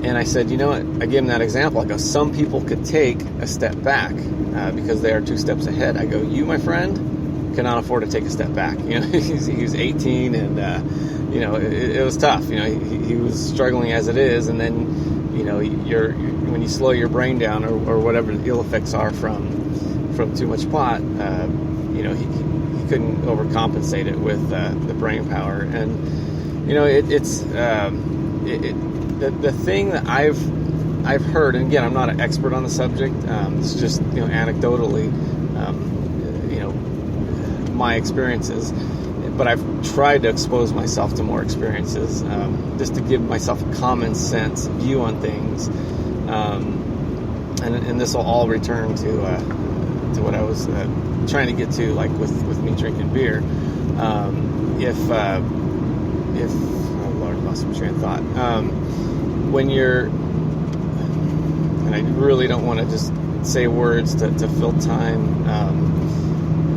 And I said, you know what? I gave him that example. I go, some people could take a step back because they are 2 steps ahead. I go, you, my friend, cannot afford to take a step back. You know, he was 18, and you know, it was tough. You know, he was struggling as it is, and then, you know, when you slow your brain down or whatever the ill effects are from too much pot, you know, he couldn't overcompensate it with the brain power. And you know, the thing that I've heard, and again, I'm not an expert on the subject. It's just, you know, anecdotally, you know, my experiences. But I've tried to expose myself to more experiences, just to give myself a common sense view on things. And this will all return to what I was trying to get to, like with me drinking beer. If oh Lord, lost my train of thought. When you're, and I really don't want to just say words to fill time.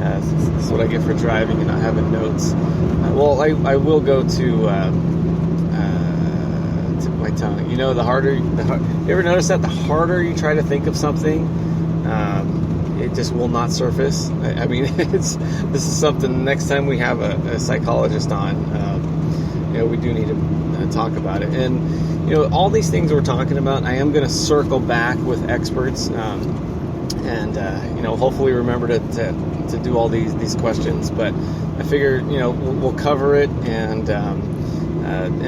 This is what I get for driving and not having notes. Well, I will go to my tongue. You know, you ever notice that the harder you try to think of something, it just will not surface? I mean, this is something, next time we have a psychologist on, you know, we do need to talk about it. And, you know, all these things we're talking about, I am going to circle back with experts, and you know, hopefully remember to do all these questions. But I figured, you know, we'll cover it, and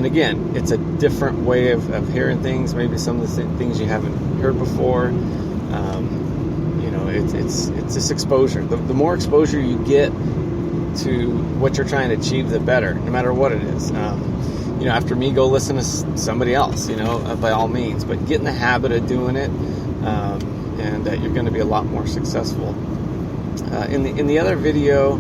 again, it's a different way of hearing things. Maybe some of the things you haven't heard before. You know, it's this exposure. The more exposure you get to what you're trying to achieve, the better, no matter what it is. You know, after me, go listen to somebody else, you know, by all means, but get in the habit of doing it, and you're going to be a lot more successful. In the other video,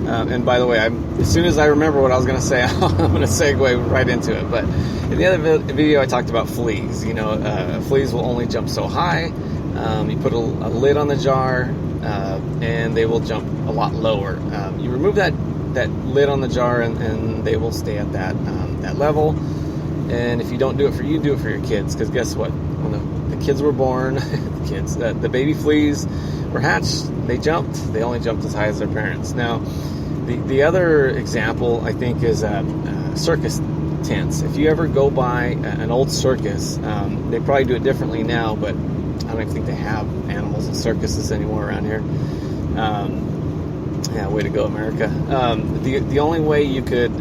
and by the way, as soon as I remember what I was going to say, I'm going to segue right into it. But in the other video, I talked about fleas. You know, fleas will only jump so high. You put a lid on the jar, and they will jump a lot lower. You remove that lid on the jar, and they will stay at that level. And if you don't do it for you, do it for your kids. Because guess what? When the kids were born, the baby fleas were hatched, they jumped. They only jumped as high as their parents. Now, the other example, I think, is circus tents. If you ever go by an old circus, they probably do it differently now, but I don't even think they have animals in circuses anymore around here. Yeah, way to go, America. The only way you could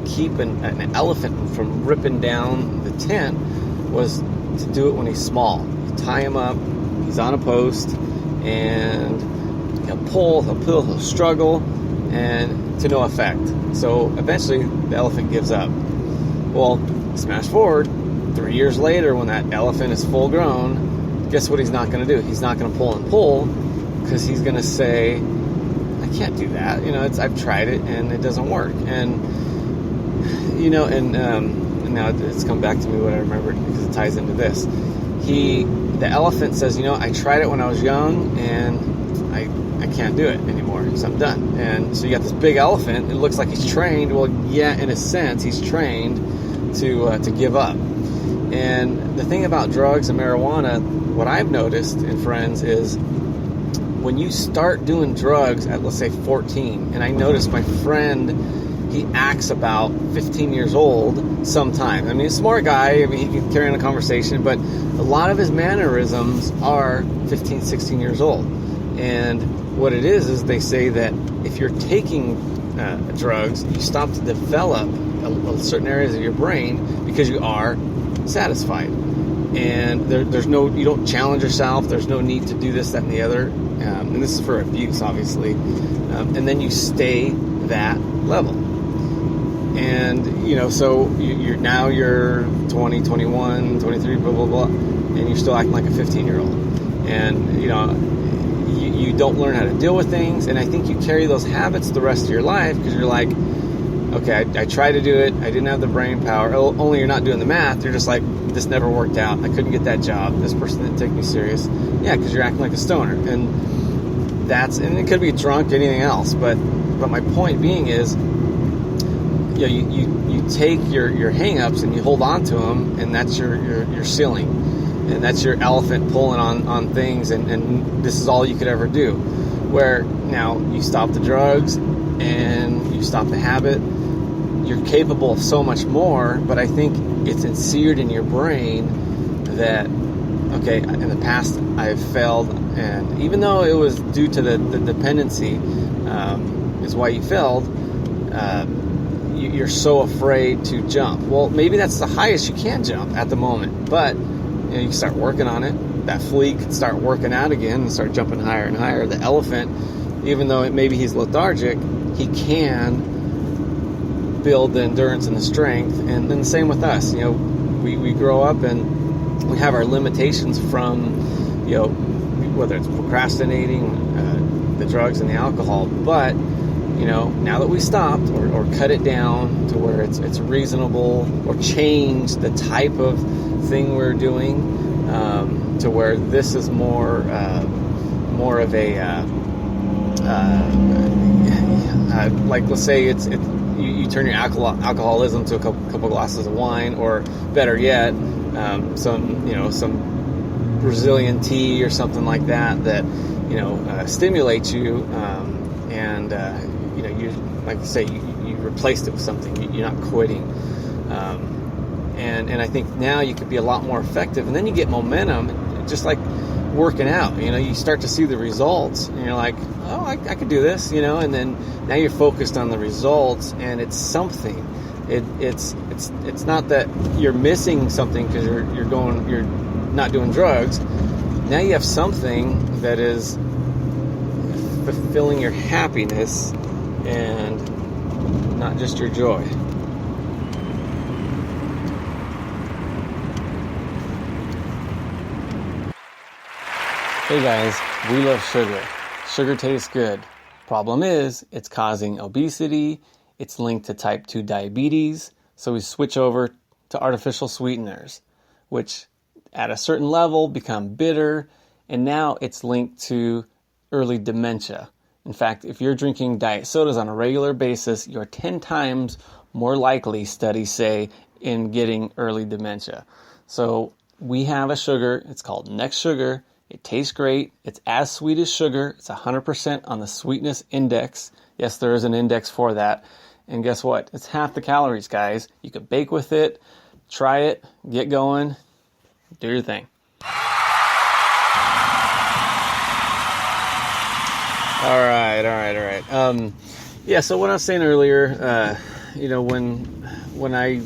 keep an elephant from ripping down the tent was to do it when he's small. You tie him up, he's on a post, and he'll pull, he'll struggle, and to no effect. So eventually the elephant gives up. Well, smash forward 3 years later, when that elephant is full grown, guess what he's not going to do? He's not going to pull, because he's going to say, I can't do that. You know, I've tried it and it doesn't work. And you know, and now it's come back to me what I remembered, because it ties into this. The elephant says, you know, I tried it when I was young and I can't do it anymore, so I'm done. And so you got this big elephant. It looks like he's trained. Well, yeah, in a sense, he's trained to give up. And the thing about drugs and marijuana, what I've noticed in friends is, when you start doing drugs at, let's say, 14, and I noticed my friend, he acts about 15 years old sometimes. I mean, he's a smart guy. I mean, he can carry on a conversation, but a lot of his mannerisms are 15, 16 years old. And what it is they say that if you're taking drugs, you stop to develop certain areas of your brain because you are satisfied. And there's no, you don't challenge yourself. There's no need to do this, that, and the other. And this is for abuse, obviously. And then you stay that level. And, you know, so you're 20, 21, 23, blah, blah, blah. And you're still acting like a 15-year-old. And, you know, you don't learn how to deal with things. And I think you carry those habits the rest of your life, because you're like, okay, I tried to do it. I didn't have the brain power. Only you're not doing the math. You're just like, this never worked out. I couldn't get that job. This person didn't take me serious. Yeah, because you're acting like a stoner. And it could be drunk, anything else. But my point being is, you take your hang-ups and you hold on to them, and that's your ceiling, and that's your elephant pulling on things, and this is all you could ever do. Where now you stop the drugs and you stop the habit, you're capable of so much more. But I think it's seared in your brain that, okay, in the past I've failed, and even though it was due to the dependency is why you failed, you're so afraid to jump. Well, maybe that's the highest you can jump at the moment, but you can start working on it. That flea can start working out again and start jumping higher and higher. The elephant, even though maybe he's lethargic, he can build the endurance and the strength. And then the same with us. We grow up and we have our limitations from, whether it's procrastinating, the drugs and the alcohol. But now that we stopped or cut it down to where it's reasonable, or change the type of thing we're doing, to where this is more of a like, let's say you turn your alcoholism to a couple glasses of wine, or better yet, some Brazilian tea or something like that stimulates you, and you, like you say, you replaced it with something. You're not quitting. And I think now you could be a lot more effective, and then you get momentum, just like working out. You start to see the results, and you're like, oh, I could do this, and then now you're focused on the results, and it's something. It's not that you're missing something because you're not doing drugs. Now you have something that is fulfilling your happiness and not just your joy. Hey guys, we love sugar. Sugar tastes good. Problem is, it's causing obesity, it's linked to type 2 diabetes, so we switch over to artificial sweeteners, which at a certain level become bitter, and now it's linked to early dementia. In fact, if you're drinking diet sodas on a regular basis, you're 10 times more likely, studies say, in getting early dementia. So we have a sugar, it's called Next Sugar. It tastes great. It's as sweet as sugar. It's 100% on the sweetness index. Yes, there is an index for that. And guess what? It's half the calories, guys. You can bake with it, try it, get going, do your thing. All right. So what I was saying earlier, when I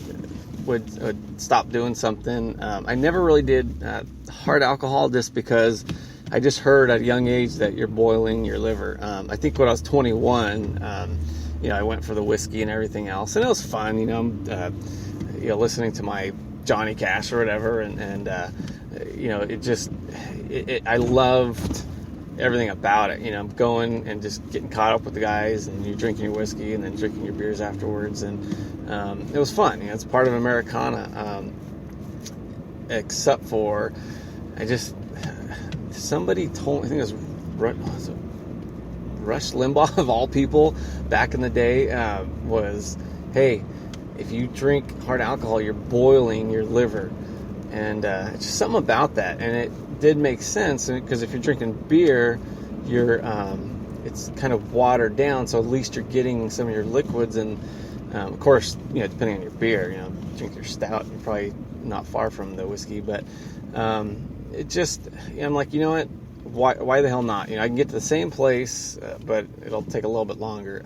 would stop doing something, I never really did hard alcohol, just because I just heard at a young age that you're boiling your liver. I think when I was 21, I went for the whiskey and everything else, and it was fun. Listening to my Johnny Cash or whatever, and I loved everything about it. Going and just getting caught up with the guys, and you're drinking your whiskey and then drinking your beers afterwards, and it was fun. It's part of Americana, except for somebody told me, I think it was Rush Limbaugh of all people back in the day, was, hey, if you drink hard alcohol, you're boiling your liver. And it's just something about that, and it did make sense, because if you're drinking beer, it's kind of watered down, so at least you're getting some of your liquids. And of course, depending on your beer, drink your stout, you're probably not far from the whiskey, but it just, I'm like, you know what, why the hell not? I can get to the same place, but it'll take a little bit longer.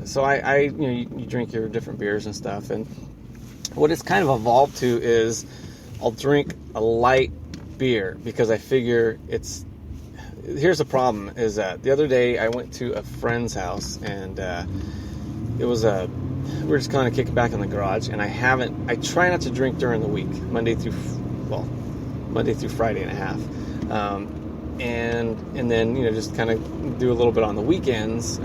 So I you drink your different beers and stuff, and what it's kind of evolved to is I'll drink a light beer, because I figure here's the problem, is that the other day I went to a friend's house, and we were just kind of kicking back in the garage, and I try not to drink during the week, Monday through Friday and a half, and then just kind of do a little bit on the weekends.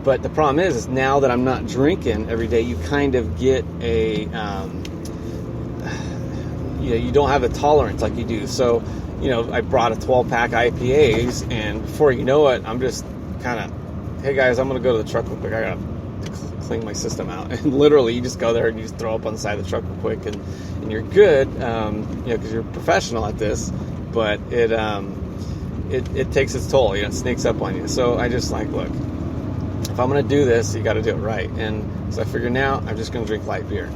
But the problem is now that I'm not drinking every day, you kind of get you don't have a tolerance like you do. So, I brought a 12-pack IPAs, and before you know it, I'm just kind of hey guys, I'm gonna go to the truck real quick. I gotta clean my system out. And literally, you just go there and you just throw up on the side of the truck real quick, and you're good. Because you're a professional at this. But it takes its toll. It sneaks up on you. So I just like, look, if I'm gonna do this, you got to do it right. And so I figure now I'm just gonna drink light beer.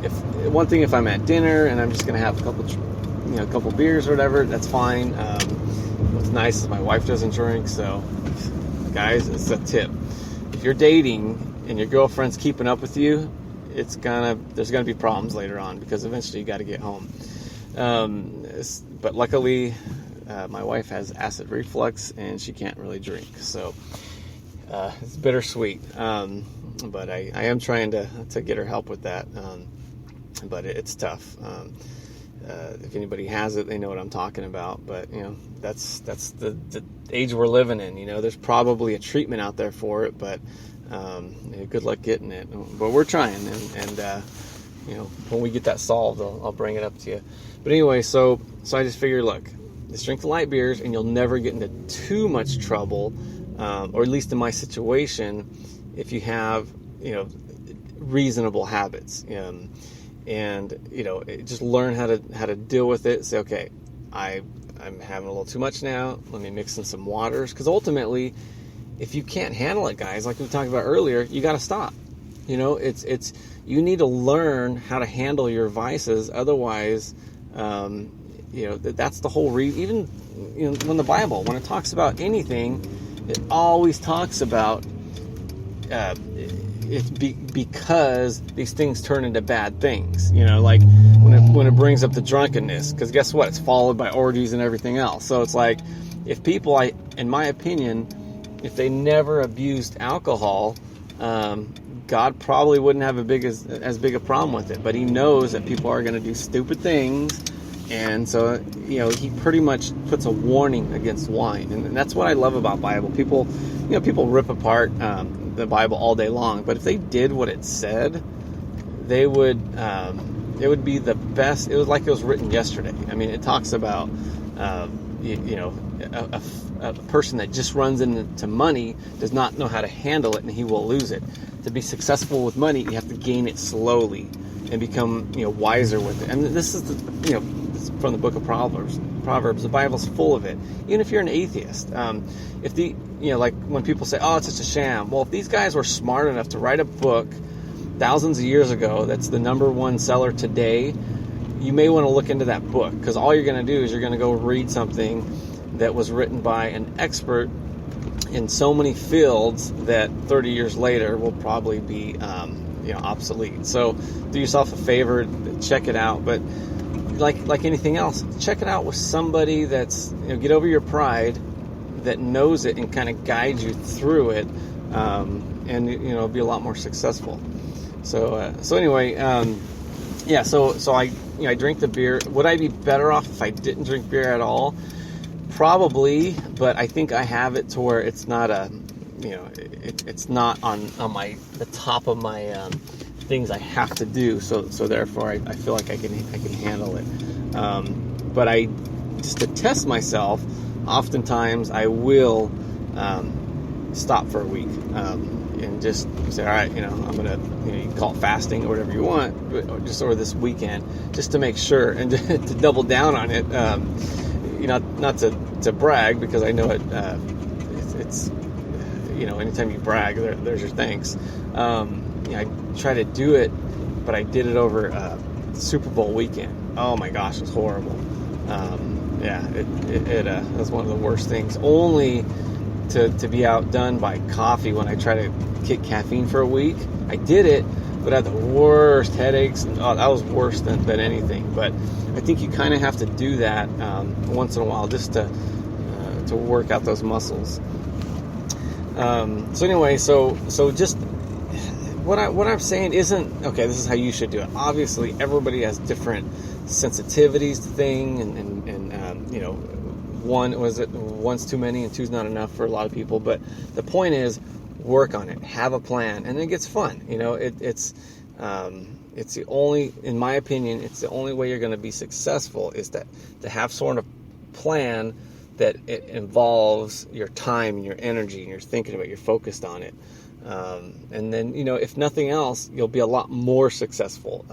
If I'm at dinner and I'm just gonna have a couple beers or whatever, that's fine. What's nice is my wife doesn't drink, so guys, it's a tip. If you're dating and your girlfriend's keeping up with you, there's gonna be problems later on, because eventually you got to get home. But luckily, my wife has acid reflux and she can't really drink, so it's bittersweet. But I am trying to get her help with that. But it's tough. If anybody has it, they know what I'm talking about. But that's the age we're living in. There's probably a treatment out there for it, but good luck getting it. But we're trying, and when we get that solved, I'll bring it up to you. But anyway, so I just figured, look, just drink the light beers, and you'll never get into too much trouble, or at least in my situation, if you have reasonable habits. And just learn how to deal with it. Say, okay, I'm having a little too much now. Let me mix in some waters, because ultimately, if you can't handle it, guys, like we talked about earlier, you got to stop. It's you need to learn how to handle your vices. Otherwise, that's the whole reason. Even when the Bible, when it talks about anything, it always talks about because these things turn into bad things. Like when it brings up the drunkenness, because guess what? It's followed by orgies and everything else. So it's like, if people, in my opinion, if they never abused alcohol, God probably wouldn't have as big a problem with it. But He knows that people are going to do stupid things, and so He pretty much puts a warning against wine, and that's what I love about Bible. People rip apart the Bible all day long, but if they did what it said, they would. It would be the best. It was like it was written yesterday. I mean, it talks about a person that just runs into money does not know how to handle it, and he will lose it. To be successful with money, you have to gain it slowly and become wiser with it. And this is it's from the book of Proverbs. The Bible's full of it. Even if you're an atheist, like when people say, "Oh, it's just a sham." Well, if these guys were smart enough to write a book thousands of years ago that's the #1 seller today, you may want to look into that book, because all you're going to do is you're going to go read something that was written by an expert in so many fields that 30 years later will probably be obsolete. So do yourself a favor, check it out. But like anything else, check it out with somebody that's get over your pride, that knows it and kind of guides you through it, and be a lot more successful. So anyway, so I drink the beer. Would I be better off if I didn't drink beer at all? Probably, but I think I have it to where it's not it's not on the top of my things I have to do. So therefore, I feel like I can handle it. But just to test myself, oftentimes I will stop for a week. And just say, all right, I'm gonna, you can call it fasting or whatever you want, or this weekend, just to make sure and to double down on it. Not to brag, because I know it's anytime you brag, there's your thanks. I try to do it, but I did it over Super Bowl weekend. Oh my gosh, it was horrible. It was one of the worst things. Only to be outdone by coffee when I try to kick caffeine for a week. I did it, but I had the worst headaches. And, that was worse than anything. But I think you kind of have to do that once in a while, just to work out those muscles. So anyway, so just what I'm saying isn't okay. This is how you should do it. Obviously, everybody has different sensitivities to things, and one's too many and two's not enough for a lot of people. But the point is, work on it, have a plan, and it gets fun. It's the only, in my opinion, it's the only way you're going to be successful, is to have sort of plan that it involves your time and your energy, and you're thinking about it, you're focused on it. And then, if nothing else, you'll be a lot more successful.